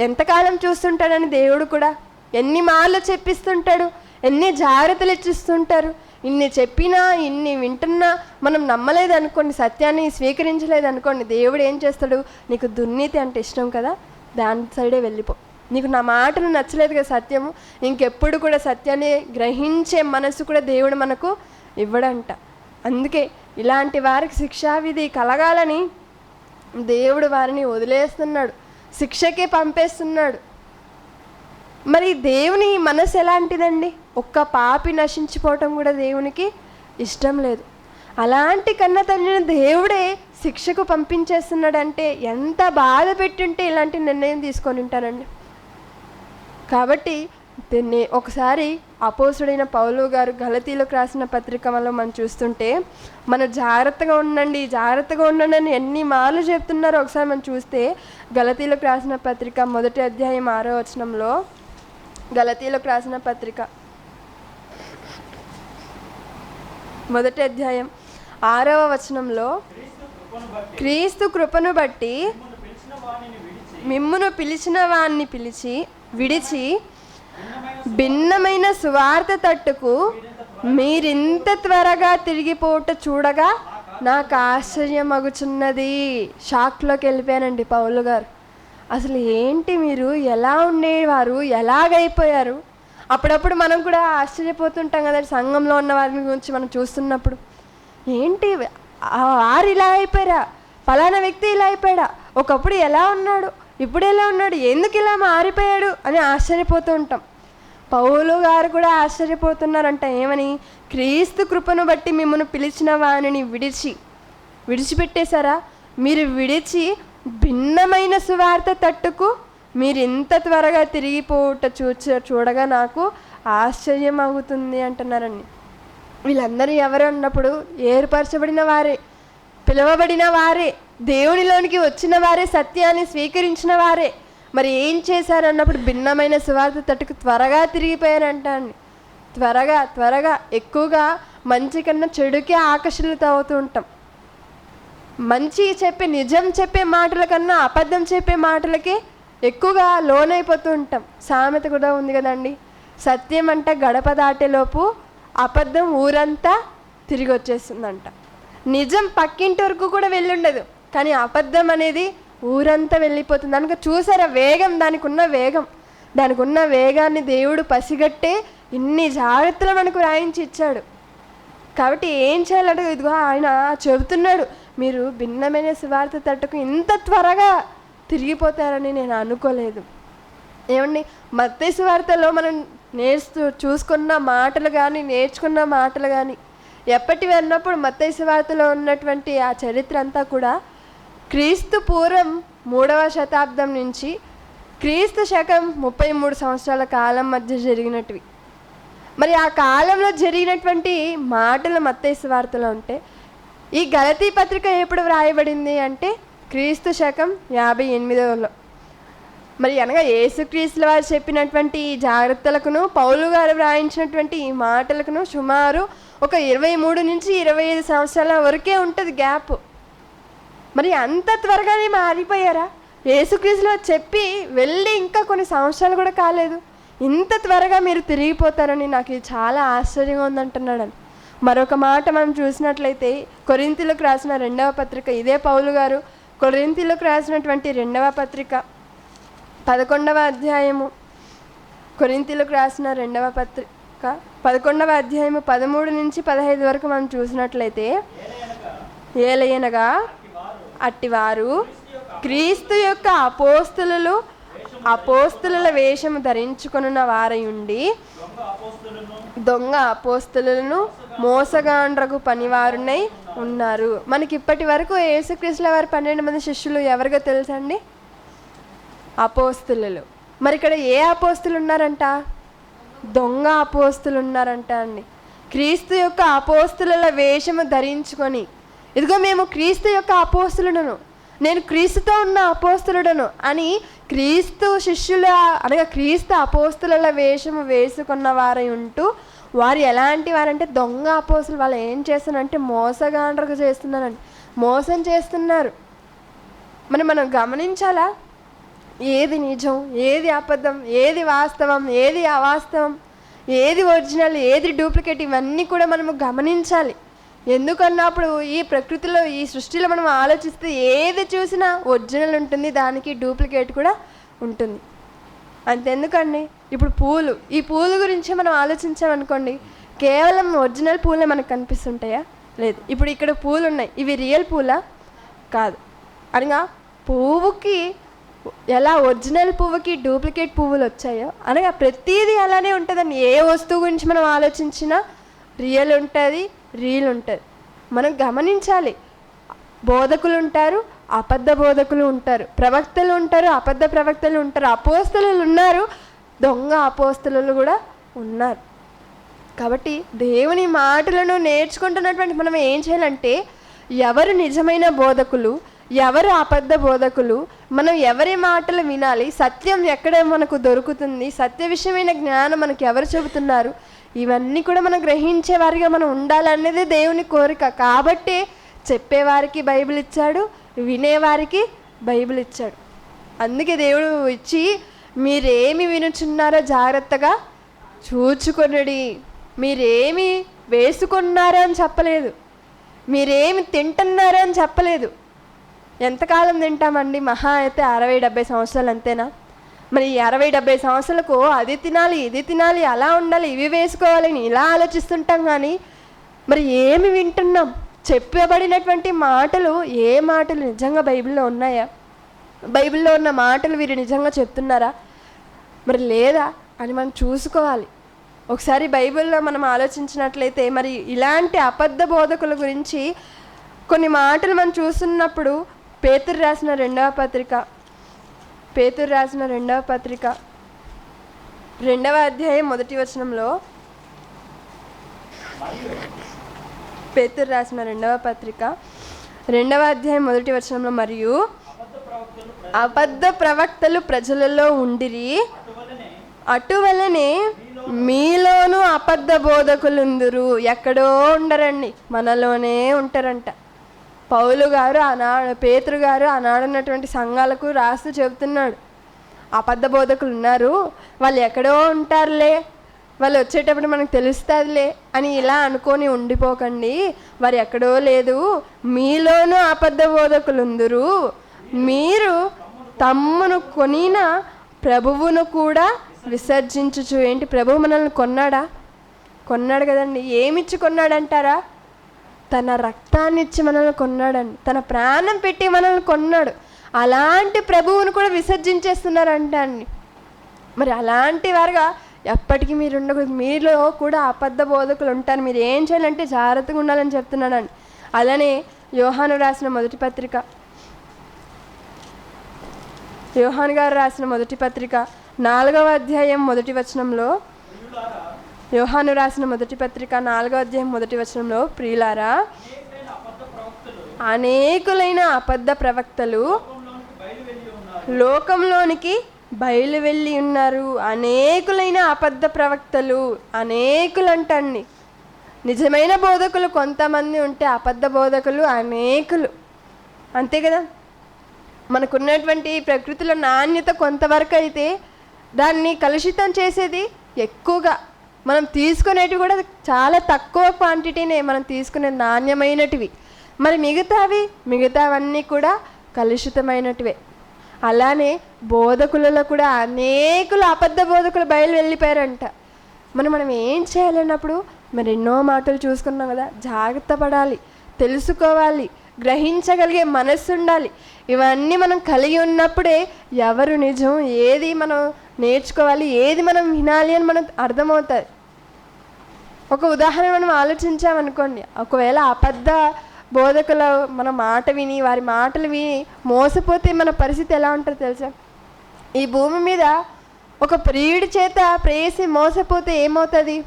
ఎంతకాలం చూస్తుంటాడని దేవుడు కూడా ఎన్ని మార్లు చెప్పిస్తుంటాడు, ఎన్ని జాగ్రత్తలు ఇచ్చిస్తుంటారు. ఇన్ని చెప్పినా, ఇన్ని వింటున్నా మనం నమ్మలేదు అనుకోండి, సత్యాన్ని స్వీకరించలేదు అనుకోండి, దేవుడు ఏం చేస్తాడు? నీకు దుర్నీతి అంటే ఇష్టం కదా, దాని సైడే వెళ్ళిపో. నీకు నా మాటలు నచ్చలేదు కదా సత్యము, ఇంకెప్పుడు కూడా సత్యాన్ని గ్రహించే మనసు కూడా దేవుడు మనకు ఇవ్వడంట. అందుకే ఇలాంటి వారికి శిక్షావిధి కలగాలని దేవుడు వారిని వదిలేస్తున్నాడు, శిక్షకే పంపేస్తున్నాడు. మరి దేవుని మనసు ఎలాంటిదండి? ఒక్క పాపి నశించిపోవటం కూడా దేవునికి ఇష్టం లేదు. అలాంటి కన్న తండ్రిని దేవుడే శిక్షకు పంపించేస్తున్నాడంటే ఎంత బాధ పెట్టుంటే ఇలాంటి నిర్ణయం తీసుకొని ఉంటారండి. కాబట్టి దీన్ని ఒకసారి అపోస్తుడైన పౌలు గారు గలతీలకు రాసిన పత్రికలో మనం చూస్తుంటే, మనం జాగ్రత్తగా ఉండండి అని ఎన్ని మార్లు చెప్తున్నారో ఒకసారి మనం చూస్తే, గలతీలకు రాసిన పత్రిక 1వ అధ్యాయం 6వ వచనంలో, గలతీలకు రాసిన పత్రిక 1వ అధ్యాయం 6వ వచనంలో, క్రీస్తు కృపను బట్టి మిమ్మును పిలిచిన వాణ్ణి విడిచి భిన్నమైన సువార్త తట్టుకు మీరింత త్వరగా తిరిగిపోట చూడగా నాకు ఆశ్చర్యమగుచున్నది. షాక్లోకి వెళ్ళిపోయానండి పౌలు గారు. అసలు ఏంటి మీరు, ఎలా ఉండేవారు, ఎలాగైపోయారు? అప్పుడప్పుడు మనం కూడా ఆశ్చర్యపోతుంటాం కదా సంఘంలో ఉన్న వారి గురించి మనం చూస్తున్నప్పుడు. ఏంటి వారు ఇలా అయిపోయారా, ఫలానా వ్యక్తి ఇలా అయిపోయాడా, ఒకప్పుడు ఎలా ఉన్నాడు, ఇప్పుడు ఎలా ఉన్నాడు, ఎందుకు ఇలా మారిపోయాడు అని ఆశ్చర్యపోతూ ఉంటాం. పౌలు గారు కూడా ఆశ్చర్యపోతున్నారంట. ఏమని? క్రీస్తు కృపను బట్టి మిమ్మల్ని పిలిచిన వానిని విడిచిపెట్టేశారా? మీరు విడిచి భిన్నమైన సువార్త తట్టుకు మీరు ఇంత త్వరగా తిరిగిపోవుట చూడగా నాకు ఆశ్చర్యం అవుతుంది అంటున్నారండి. వీళ్ళందరూ ఎవరు అన్నప్పుడు ఏర్పరచబడిన వారే, పిలువబడిన వారే, దేవునిలోనికి వచ్చిన వారే, సత్యాన్ని స్వీకరించిన వారే. మరి ఏం చేశారన్నప్పుడు భిన్నమైన సువార్త తట్టుకు త్వరగా తిరిగిపోయారంట అండి. త్వరగా ఎక్కువగా మంచి కన్నా చెడుకే ఆకర్షితులు అవుతూ ఉంటాం. మంచి చెప్పే, నిజం చెప్పే మాటల కన్నా అబద్ధం చెప్పే మాటలకే ఎక్కువగా లోనైపోతూ ఉంటాం. సామెత కూడా ఉంది కదండి, సత్యం అంట గడప దాటేలోపు అబద్ధం ఊరంతా తిరిగి వచ్చేస్తుందంట. నిజం పక్కింటి వరకు కూడా వెళ్ళుండదు, కానీ అబద్ధం అనేది ఊరంతా వెళ్ళిపోతుంది. కనుక చూసారా వేగం, దానికి ఉన్న వేగాన్ని దేవుడు పసిగట్టే ఇన్ని జాగ్రత్తలు మనకు రాయించి ఇచ్చాడు. కాబట్టి ఏం చేయాలంటే, ఇదిగో ఆయన చెబుతున్నాడు, మీరు భిన్నమైన సువార్త తట్టుకు ఇంత త్వరగా తిరిగిపోతారని నేను అనుకోలేదు. ఏమండి, మత్తయి సువార్తలో మనం చూసుకున్న మాటలు కానీ, నేర్చుకున్న మాటలు కానీ ఎప్పటివి అన్నప్పుడు మత్తయి సువార్తలో ఉన్నటువంటి ఆ చరిత్ర అంతా కూడా క్రీస్తు పూర్వం 3వ శతాబ్దం నుంచి క్రీస్తు శకం 33 సంవత్సరాల కాలం మధ్య జరిగినటివి. మరి ఆ కాలంలో జరిగినటువంటి మాటలు మత్తయి సువార్తలో ఉంటే, ఈ గలతీ పత్రిక ఎప్పుడు వ్రాయబడింది అంటే క్రీస్తు శకం 58లో. మరి అనగా యేసుక్రీస్తుల వారు చెప్పినటువంటి ఈ జాగ్రత్తలకును, పౌలు గారు వ్రాయించినటువంటి ఈ మాటలకును సుమారు ఒక 23 నుంచి 25 సంవత్సరాల వరకే ఉంటుంది గ్యాప్. మరి అంత త్వరగానే మారిపోయారా? యేసుక్రీస్తులో చెప్పి వెళ్ళి ఇంకా కొన్ని సంవత్సరాలు కూడా కాలేదు, ఇంత త్వరగా మీరు తిరిగిపోతారని నాకు ఇది చాలా ఆశ్చర్యంగా ఉందంటున్నాడని. మరొక మాట మనం చూసినట్లయితే కొరింథీయులకు రాసిన 2వ పత్రిక, ఇదే పౌలు గారు కొరింథీయులకు రాసినటువంటి 2వ పత్రిక 11వ అధ్యాయము, కొరింథీయులకు రాసిన 2వ పత్రిక 11వ అధ్యాయము 13 నుంచి 15 వరకు మనం చూసినట్లయితే, ఏలయనగా అట్టివారు క్రీస్తు యొక్క అపోస్తలులు అపోస్తుల వేషము ధరించుకొనున్న వారై ఉండి దొంగ అపోస్తులను మోసగాండ్రకు పనివారునై ఉన్నారు. మనకి ఇప్పటి వరకు యేసుక్రీస్తుల వారి 12 మంది శిష్యులు ఎవరిగా తెలుసండి? అపోస్తులు. మరి ఇక్కడ ఏ అపోస్తులు ఉన్నారంట? దొంగ అపోస్తులు ఉన్నారంట అండి. క్రీస్తు యొక్క అపోస్తుల వేషము ధరించుకొని, ఇదిగో మేము క్రీస్తు యొక్క అపోస్తులను, నేను క్రీస్తుతో ఉన్న అపోస్తులుడను అని క్రీస్తు శిష్యుల అనగా క్రీస్తు అపోస్తుల వేషము వేసుకున్న వారై ఉంటూ, వారు ఎలాంటి వారంటే దొంగ అపోస్తులు. వాళ్ళు ఏం చేస్తున్నారంటే మోసగాండ్రకు చేస్తున్నారండి, మోసం చేస్తున్నారు. మనం గమనించాలా, ఏది నిజం, ఏది అబద్ధం, ఏది వాస్తవం, ఏది అవాస్తవం, ఏది ఒరిజినల్, ఏది డూప్లికేట్, ఇవన్నీ కూడా మనము గమనించాలి. ఎందుకన్నప్పుడు ఈ ప్రకృతిలో, ఈ సృష్టిలో మనం ఆలోచిస్తే ఏది చూసినా ఒరిజినల్ ఉంటుంది, దానికి డూప్లికేట్ కూడా ఉంటుంది. అంతెందుకండి, ఇప్పుడు పూలు, ఈ పూల గురించి మనం ఆలోచించామనుకోండి, కేవలం ఒరిజినల్ పూలే మనకు కనిపిస్తుంటాయా? లేదు. ఇప్పుడు ఇక్కడ పూలు ఉన్నాయి, ఇవి రియల్ పూలా? కాదు. అనగా పువ్వుకి ఎలా ఒరిజినల్ పువ్వుకి డూప్లికేట్ పువ్వులు వచ్చాయో, అనగా ప్రతిదీ అలానే ఉంటుందండి. ఏ వస్తువు గురించి మనం ఆలోచించినా రియల్ ఉంటుంది, రీల్ ఉంటుంది. మనం గమనించాలి. బోధకులు ఉంటారు, అబద్ధ బోధకులు ఉంటారు, ప్రవక్తలు ఉంటారు, అబద్ధ ప్రవక్తలు ఉంటారు, అపోస్తలు ఉన్నారు, దొంగ అపోస్తలు కూడా ఉన్నారు. కాబట్టి దేవుని మాటలను నేర్చుకుంటున్నటువంటి మనం ఏం చేయాలంటే, ఎవరు నిజమైన బోధకులు, ఎవరు అబద్ధ బోధకులు, మనం ఎవరి మాటలు వినాలి, సత్యం ఎక్కడ మనకు దొరుకుతుంది, సత్య విషయమైన జ్ఞానం మనకు ఎవరు చెబుతున్నారు, ఇవన్నీ కూడా మనం గ్రహించేవారిగా మనం ఉండాలనేది దేవుని కోరిక. కాబట్టి చెప్పేవారికి బైబిల్ ఇచ్చాడు, వినేవారికి బైబిల్ ఇచ్చాడు. అందుకే దేవుడు ఇచ్చి, మీరేమి వినుచున్నారో జాగ్రత్తగా చూచుకొనుడి, మీరేమి వేసుకున్నారో అని చెప్పలేదు, మీరేమి తింటున్నారో అని చెప్పలేదు. ఎంతకాలం తింటామండి? మహా అయితే 60-70 సంవత్సరాలు, అంతేనా? మరి ఈ 60-70 సంవత్సరాలకు అది తినాలి, ఇది తినాలి, అలా ఉండాలి, ఇవి వేసుకోవాలి అని ఇలా ఆలోచిస్తుంటాం. కానీ మరి ఏమి వింటున్నాం? చెప్పబడినటువంటి మాటలు, ఏ మాటలు నిజంగా బైబిల్లో ఉన్నాయా? బైబిల్లో ఉన్న మాటలు వీరు నిజంగా చెప్తున్నారా, మరి లేదా అని మనం చూసుకోవాలి. ఒకసారి బైబిల్లో మనం ఆలోచించినట్లయితే, మరి ఇలాంటి అబద్ధ బోధకుల గురించి కొన్ని మాటలు మనం చూస్తున్నప్పుడు, పేతురు రాసిన 2వ పత్రిక 2వ అధ్యాయం 1వ వచనంలో, పేతురు రాసిన 2వ పత్రిక 2వ అధ్యాయం 1వ వచనంలో, మరియు అబద్ధ ప్రవక్తలు ప్రజలలో ఉండిరి, అటువలనే మీలోనూ అబద్ధ బోధకులుందురు. ఎక్కడో ఉండరండి, మనలోనే ఉంటారంట. పౌలు గారు పేతురు గారు ఆనాడున్నటువంటి సంఘాలకు రాస్తూ చెబుతున్నాడు, అబద్ధ బోధకులు ఉన్నారు, వాళ్ళు ఎక్కడో ఉంటారులే, వాళ్ళు వచ్చేటప్పుడు మనకు తెలుస్తుందిలే అని ఇలా అనుకొని ఉండిపోకండి, వారు ఎక్కడో లేదు, మీలోనూ అబద్ధ బోధకులుందురు, మీరు తమ్మును కొనిన ప్రభువును కూడా విసర్జించుచు. ఏంటి, ప్రభువు మనల్ని కొన్నాడా? కొన్నాడు కదండి. ఏమిచ్చి కొన్నాడంటారా? తన రక్తాన్ని ఇచ్చి మనల్ని కొన్నాడండి, తన ప్రాణం పెట్టి మనల్ని కొన్నాడు. అలాంటి ప్రభువును కూడా విసర్జించేస్తున్నారంట అండి. మరి అలాంటి వారుగా ఎప్పటికీ మీరు ఉండకూడదు. మీలో కూడా అబద్ధ బోధకులు ఉంటారు. మీరు ఏం చేయాలంటే జాగ్రత్తగా ఉండాలని చెప్తున్నాడండి. అలానే యోహాను గారు రాసిన మొదటి పత్రిక 4వ అధ్యాయం 1వ వచనంలో, యోహాను రాసిన మొదటి పత్రిక 4వ అధ్యాయం 1వ వచనంలో, ప్రియులారా, అనేకులైన అబద్ధ ప్రవక్తలు లోకంలోనికి బయలు వెళ్ళి ఉన్నారు. అనేకులైన అబద్ధ ప్రవక్తలు, అనేకులు అంటండి. నిజమైన బోధకులు కొంతమంది ఉంటే అబద్ధ బోధకులు అనేకులు, అంతే కదా. మనకున్నటువంటి ప్రకృతిలో నాణ్యత కొంతవరకు అయితే, దాన్ని కలుషితం చేసేది ఎక్కువగా. మనం తీసుకునేటివి కూడా చాలా తక్కువ క్వాంటిటీనే మనం తీసుకునే నాణ్యమైనటివి. మరి మిగతావన్నీ కూడా కలుషితమైనటివే. అలానే బోధకులలో కూడా అనేకులు అబద్ధ బోధకులు బయలు వెళ్ళిపోయారంట. మనం ఏం చేయాలన్నప్పుడు మరి ఎన్నో మాటలు చూసుకున్నాం కదా, జాగ్రత్త పడాలి, తెలుసుకోవాలి, గ్రహించగలిగే మనస్సు ఉండాలి. ఇవన్నీ మనం కలిగి ఉన్నప్పుడే ఎవరు నిజం, ఏది మనం నేర్చుకోవాలి, ఏది మనం వినాలి అని మనకు అర్థమవుతుంది. ఒక ఉదాహరణ మనం ఆలోచించామనుకోండి, ఒకవేళ అబద్ధ బోధకుల మన మాట విని వారి మాటలు విని మోసపోతే మన పరిస్థితి ఎలా ఉంటుందో తెలుసా? ఈ భూమి మీద ఒక ప్రియుడి చేత ప్రేసి మోసపోతే ఏమవుతుంది?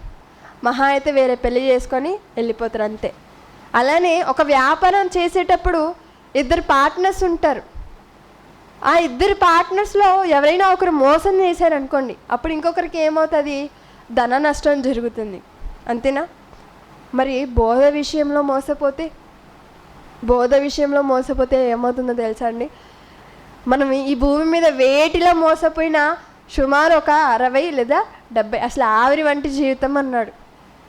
మహా అయితే వేరే పెళ్లి చేసుకొని వెళ్ళిపోతారు అంతే. అలానే ఒక వ్యాపారం చేసేటప్పుడు ఇద్దరు పార్ట్నర్స్ ఉంటారు. ఆ ఇద్దరు పార్ట్నర్స్లో ఎవరైనా ఒకరు మోసం చేశారనుకోండి, అప్పుడు ఇంకొకరికి ఏమవుతుంది? ధన నష్టం జరుగుతుంది, అంతేనా? మరి బోధ విషయంలో మోసపోతే ఏమవుతుందో తెలుసా అండి? మనం ఈ భూమి మీద వేటిలో మోసపోయినా సుమారు ఒక 60 లేదా 70 అసలు ఆవిరి వంటి జీవితం అన్నాడు.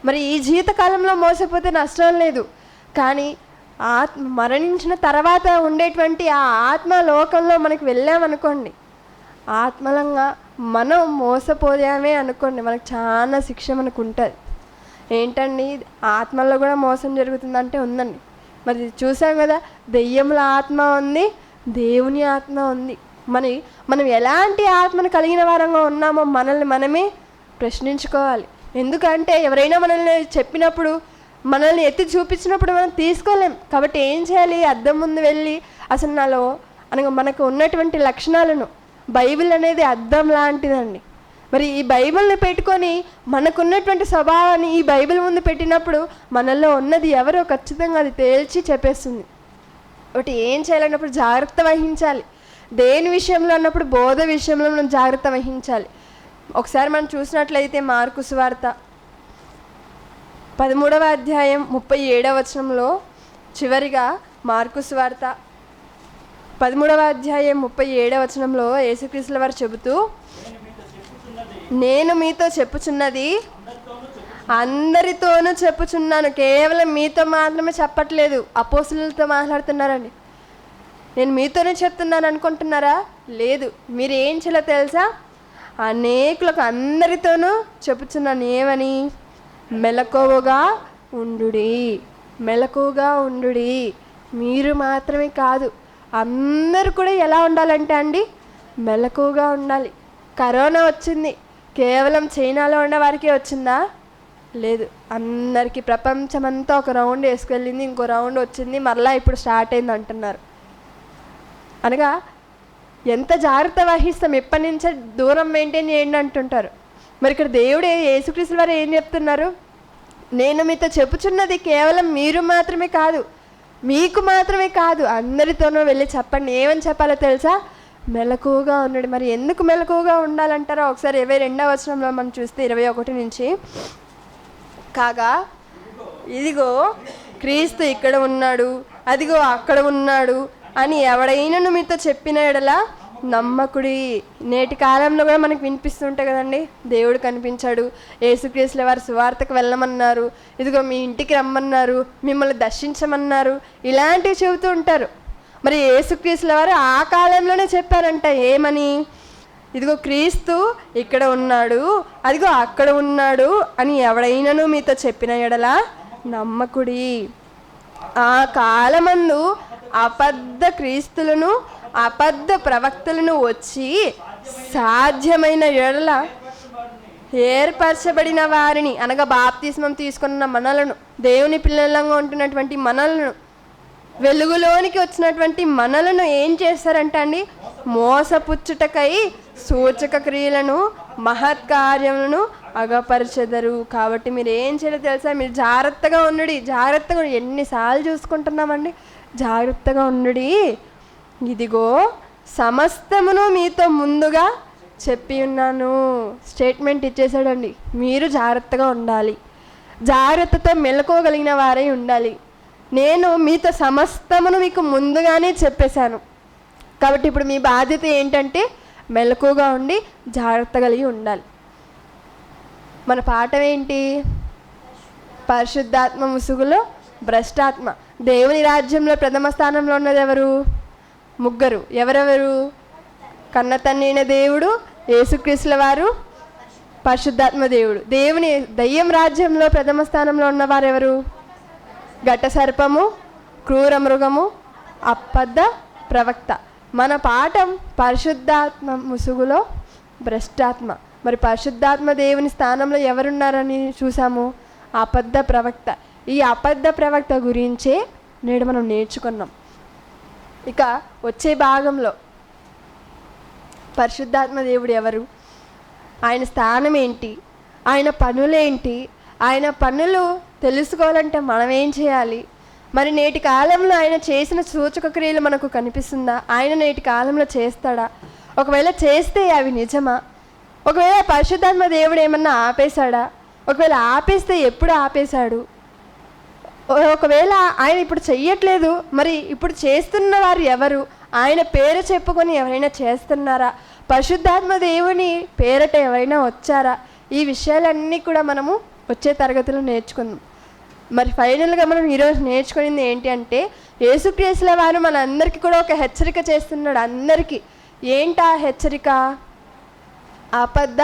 మరి ఈ జీవితకాలంలో మోసపోతే నష్టం లేదు, కానీ మరణించిన తర్వాత ఉండేటువంటి ఆ ఆత్మ లోకంలో మనకు వెళ్ళామనుకోండి, ఆత్మలంగా మనం మోసపోయామే అనుకోండి, మనకు చాలా శిక్ష మనకు ఉంటుంది. ఏంటండి ఆత్మల్లో కూడా మోసం జరుగుతుందంటే ఉందండి. మరి చూసాం కదా, దెయ్యముల ఆత్మ ఉంది, దేవుని ఆత్మ ఉంది. మనం ఎలాంటి ఆత్మను కలిగిన వారంగా ఉన్నామో మనల్ని మనమే ప్రశ్నించుకోవాలి. ఎందుకంటే ఎవరైనా మనల్ని చెప్పినప్పుడు, మనల్ని ఎత్తి చూపించినప్పుడు మనం తీసుకోలేం. కాబట్టి ఏం చేయాలి? అద్దం ముందు వెళ్ళి అసలు నాలో అనగా మనకు ఉన్నటువంటి లక్షణాలను, బైబిల్ అనేది అద్దం లాంటిదండి. మరి ఈ బైబిల్ని పెట్టుకొని మనకున్నటువంటి స్వభావాన్ని ఈ బైబిల్ ముందు పెట్టినప్పుడు మనలో ఉన్నది ఎవరో ఖచ్చితంగా అది తేల్చి చెప్పేస్తుంది. ఒకటి ఏం చేయాలన్నప్పుడు జాగ్రత్త వహించాలి. దేని విషయంలో అన్నప్పుడు బోధ విషయంలో మనం జాగ్రత్త వహించాలి. ఒకసారి మనం చూసినట్లయితే మార్కు సువార్త 13వ అధ్యాయం 37వ వచనంలో చివరిగా మార్కు సువార్త 13వ అధ్యాయం 37వ వచనంలో యేసుక్రీస్తుల వారు చెబుతూ, నేను మీతో చెప్పుచున్నది అందరితోనూ చెప్పుచున్నాను, కేవలం మీతో మాత్రమే చెప్పట్లేదు. అపోస్తులతో మాట్లాడుతున్నారండి. నేను మీతోనే చెప్తున్నాను అనుకుంటున్నారా? లేదు, మీరు ఏం చేయాలో తెలుసా? అనేకులకు అందరితోనూ చెప్పుచున్నాను. ఏమని? మెలకువగా ఉండుడి. మీరు మాత్రమే కాదు, అందరూ కూడా ఎలా ఉండాలంటే అండి, మెలకువగా ఉండాలి. కరోనా వచ్చింది, కేవలం చైనాలో ఉన్న వారికే వచ్చిందా? లేదు, అందరికీ ప్రపంచమంతా ఒక రౌండ్ వేసుకెళ్ళింది, ఇంకో రౌండ్ వచ్చింది, మరలా ఇప్పుడు స్టార్ట్ అయింది అంటున్నారు. అనగా ఎంత జాగ్రత్త వహిస్తాం, ఎప్పటి నుంచే దూరం మెయింటైన్ చేయండి అంటుంటారు. మరి ఇక్కడ దేవుడు యేసుక్రీస్తు వారు ఏం చెప్తున్నారు? నేను మీతో చెప్పుచున్నది కేవలం మీరు మాత్రమే కాదు, మీకు మాత్రమే కాదు, అందరితోనూ వెళ్ళి చెప్పండి. ఏమని చెప్పాలో తెలుసా? మెలకువగా ఉండండి. మరి ఎందుకు మెలకువగా ఉండాలంటారో ఒకసారి 22వ వచనంలో మనం చూస్తే 21 నుంచి, కాగా ఇదిగో క్రీస్తు ఇక్కడ ఉన్నాడు, అదిగో అక్కడ ఉన్నాడు అని ఎవడైనా మీతో చెప్పిన ఎడల నమ్మకుడి. నేటి కాలంలో కూడా మనకు వినిపిస్తుంటాయి కదండి, దేవుడు కనిపించాడు, యేసుక్రీస్తుల వారు సువార్తకు వెళ్ళమన్నారు, ఇదిగో మీ ఇంటికి రమ్మన్నారు, మిమ్మల్ని దర్శించమన్నారు, ఇలాంటివి చెబుతూ ఉంటారు. మరి యేసుక్రీస్తుల వారు ఆ కాలంలోనే చెప్పారంట. ఏమని? ఇదిగో క్రీస్తు ఇక్కడ ఉన్నాడు, అదిగో అక్కడ ఉన్నాడు అని ఎవడైనాను మీతో చెప్పిన ఎడల నమ్మకుడి. ఆ కాలమందు అబద్ధ క్రీస్తులను, అబద్ధ ప్రవక్తలను వచ్చి సాధ్యమైన ఎడల ఏర్పరచబడిన వారిని, అనగా బాప్తిస్మం తీసుకున్న మనలను, దేవుని పిల్లలంగా ఉంటున్నటువంటి మనలను, వెలుగులోనికి వచ్చినటువంటి మనలను ఏం చేస్తారంట అండి? మోసపుచ్చుటకై సూచక క్రియలను, మహత్కార్యములను అగపరచెదరు. కాబట్టి మీరు ఏం చేయాలో తెలుసా? మీరు జాగ్రత్తగా ఉండుడి. ఎన్నిసార్లు చూసుకుంటున్నామండి? జాగ్రత్తగా ఉండుడి. ఇదిగో సమస్తమును మీతో ముందుగా చెప్పి ఉన్నాను. స్టేట్మెంట్ ఇచ్చేసాడండి. మీరు జాగ్రత్తగా ఉండాలి, జాగ్రత్తతో మెలకువగలిగిన వారై ఉండాలి. నేను మీతో సమస్తమును మీకు ముందుగానే చెప్పేశాను. కాబట్టి ఇప్పుడు మీ బాధ్యత ఏంటంటే మెలకువగా ఉండి జాగ్రత్త కలిగి ఉండాలి. మన పాఠం ఏంటి? పరిశుద్ధాత్మ ముసుగులో భ్రష్టాత్మ. దేవుని రాజ్యంలో ప్రథమ స్థానంలో ఉన్నది ఎవరు? ముగ్గురు. ఎవరెవరు? కన్న తండ్రి అయిన దేవుడు, యేసుక్రీస్తుల వారు, పరిశుద్ధాత్మ దేవుడు. దెయ్యం రాజ్యంలో ప్రథమ స్థానంలో ఉన్నవారు ఎవరు? ఘట సర్పము, క్రూర మృగము, అబద్ధ ప్రవక్త. మన పాఠం పరిశుద్ధాత్మ ముసుగులో భ్రష్టాత్మ. మరి పరిశుద్ధాత్మ దేవుని స్థానంలో ఎవరున్నారని చూసాము? అబద్ధ ప్రవక్త. ఈ అబద్ధ ప్రవక్త గురించే నేడు మనం నేర్చుకున్నాం. ఇక వచ్చే భాగంలో పరిశుద్ధాత్మ దేవుడు ఎవరు, ఆయన స్థానం ఏంటి, ఆయన పనులేంటి, ఆయన పనులు తెలుసుకోవాలంటే మనం ఏం చేయాలి, మరి నేటి కాలంలో ఆయన చేసిన సూచక క్రియలు మనకు కనిపిస్తుందా, ఆయన నేటి కాలంలో చేస్తాడా, ఒకవేళ చేస్తే అవి నిజమా, ఒకవేళ పరిశుద్ధాత్మ దేవుడు ఏమన్నా ఆపేశాడా, ఒకవేళ ఆపేస్తే ఎప్పుడు ఆపేశాడు, ఒకవేళ ఆయన ఇప్పుడు చెయ్యట్లేదు మరి ఇప్పుడు చేస్తున్న వారు ఎవరు, ఆయన పేరు చెప్పుకొని ఎవరైనా చేస్తున్నారా, పరిశుద్ధాత్మ దేవుని పేరట ఎవరైనా వచ్చారా, ఈ విషయాలన్నీ కూడా మనము వచ్చే తరగతిలో నేర్చుకుందాం. మరి ఫైనల్గా మనం ఈరోజు నేర్చుకునేది ఏంటి అంటే, యేసుక్రీస్తుల వారు మన అందరికీ కూడా ఒక హెచ్చరిక చేస్తున్నాడు. అందరికీ ఏంటా హెచ్చరిక? అబద్ధ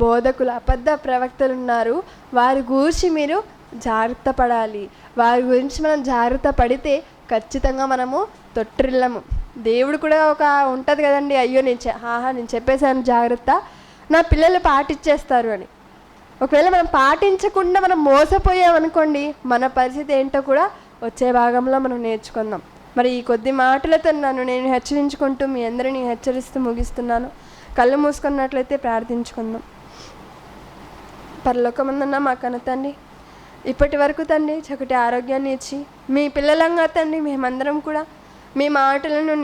బోధకులు, అబద్ధ ప్రవక్తలు ఉన్నారు, వారి గురించి మీరు జాగ్రత్త పడాలి. వారి గురించి మనం జాగ్రత్త పడితే ఖచ్చితంగా మనము తొట్టిల్లము. దేవుడు కూడా ఒక ఉంటుంది కదండి, అయ్యో నేను చెప్పేశాను జాగ్రత్త, నా పిల్లలు పాటించేస్తారు అని. ఒకవేళ మనం పాటించకుండా మనం మోసపోయామనుకోండి, మన పరిస్థితి ఏంటో కూడా వచ్చే భాగంలో మనం నేర్చుకుందాం. మరి ఈ కొద్ది మాటలతో నేను హెచ్చరించుకుంటూ మీ అందరినీ హెచ్చరిస్తూ ముగిస్తున్నాను. కళ్ళు మూసుకున్నట్లయితే ప్రార్థించుకుందాం. పరలోకమందున్న మా కన్న తండ్రి, ఇప్పటి వరకు తండ్రి చక్కటి ఆరోగ్యాన్ని ఇచ్చి మీ పిల్లలంగా తండ్రి మేమందరం కూడా మీ మాటలను